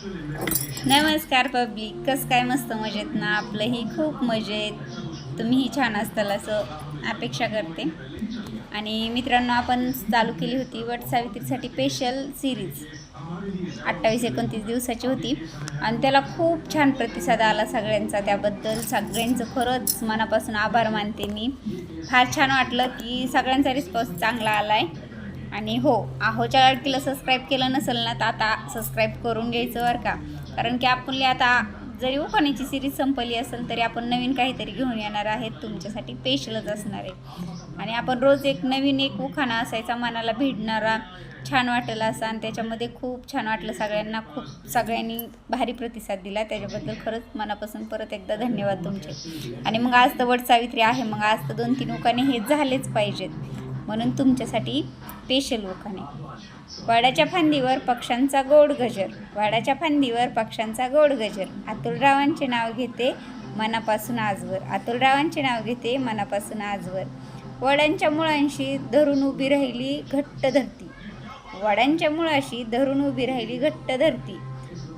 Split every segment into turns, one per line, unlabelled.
नमस्कार पब्लिक, कसं काय? मस्त मजेत ना? आपलंही खूप मजेत. तुम्हीही छान असताल असं अपेक्षा करते. आणि मित्रांनो, आपण चालू केली होती वट सावित्रीसाठी स्पेशल सिरीज. 28-29 दिवसाची होती आणि त्याला खूप छान प्रतिसाद आला सगळ्यांचा. त्याबद्दल सगळ्यांचं खरंच मनापासून आभार मानते मी. फार छान वाटलं की सगळ्यांचा रिस्पॉन्स चांगला आला आहे. आणि हो, आहोच्या लाडकीला सबस्क्राईब केलं नसेल ना, तर आता सबस्क्राईब करून घ्यायचं बरं का. कारण की आपली आता जरी उखाण्याची सिरीज संपली असेल तरी आपण नवीन काहीतरी घेऊन येणार आहेत, तुमच्यासाठी स्पेशलच असणार आहे. आणि आपण रोज एक नवीन एक उखाणा असायचा, मनाला भिडणारा, छान वाटेल असा. आणि त्याच्यामध्ये खूप छान वाटलं सगळ्यांना. खूप सगळ्यांनी भारी प्रतिसाद दिला, त्याच्याबद्दल खरंच मनापासून परत एकदा धन्यवाद तुमचे. आणि मग आज तर वट सावित्री आहे, मग आज तर 2-3 उखाणे हे झालेच पाहिजेत, म्हणून तुमच्यासाठी स्पेशल उखाणे. वाडाच्या फांदीवर पक्ष्यांचा गोड गजर, वाडाच्या फांदीवर पक्ष्यांचा गोड गजर, अतुलरावांचे नाव घेते मनापासून आजवर, अतुलरावांचे नाव घेते मनापासून आजवर. वडांच्या मुळांशी धरून उभी राहिली घट्ट धरती, वडांच्या मुळाशी धरून उभी राहिली घट्ट धरती.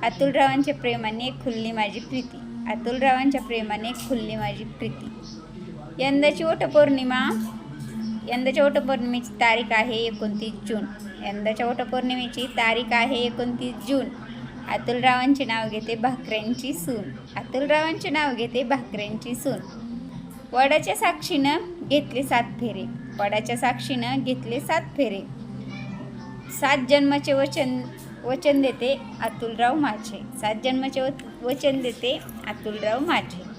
अतुलरावांच्या प्रेमाने खुलली माझी प्रीती, अतुलरावांच्या प्रेमाने खुलली माझी प्रीती. यंदाच्या वटपौर्णिमेची तारीख आहे 29 जून, यंदाच्या वटपौर्णिमेची तारीख आहे 29 जून. अतुलरावांचे नाव घेते भाकऱ्यांची सून, अतुलरावांचे नाव घेते भाकऱ्यांची सून. वडाच्या साक्षीनं घेतले 7 फेरे, वडाच्या साक्षीनं घेतले 7 फेरे. 7 जन्माचे वचन देते अतुलराव माझे, 7 जन्माचे वचन देते अतुलराव माझे.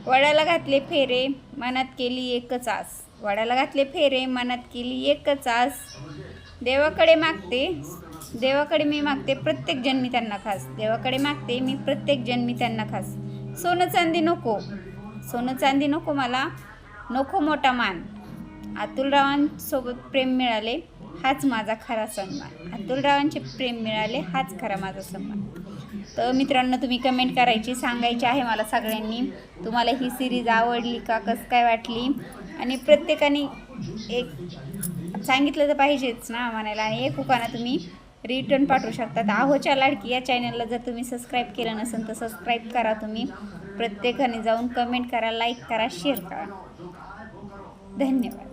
वडाला घातले फेरे मनात केली एकच आस, वडाला घातले फेरे मनात केली एकच आस. देवाकडे मी मागते प्रत्येक जन्मी त्यांना खास, देवाकडे मागते मी प्रत्येक जन्मी त्यांना खास. सोनं चांदी नको, सोनं चांदी नको मला, नको मोठा मान. अतुलरावांसोबत प्रेम मिळाले हाच माझा खरा सन्मान, अतुलरावांचे प्रेम मिळाले हाच खरा माझा सन्मान. तर मित्रांनो, तुम्ही कमेंट करायची, सांगायची आहे मला सगळ्यांनी, तुम्हाला ही सिरीज आवडली का, कसं काय वाटली. आणि प्रत्येकाने एक सांगितलं तर पाहिजेच ना म्हणायला. आणि एक उखाणा तुम्ही रिटर्न पाठवू शकतात. आहोच्या लाडकी या चॅनलला जर तुम्ही सबस्क्राईब केलं नसेल तर सबस्क्राईब करा. तुम्ही प्रत्येकाने जाऊन कमेंट करा, लाईक करा, शेअर करा. धन्यवाद.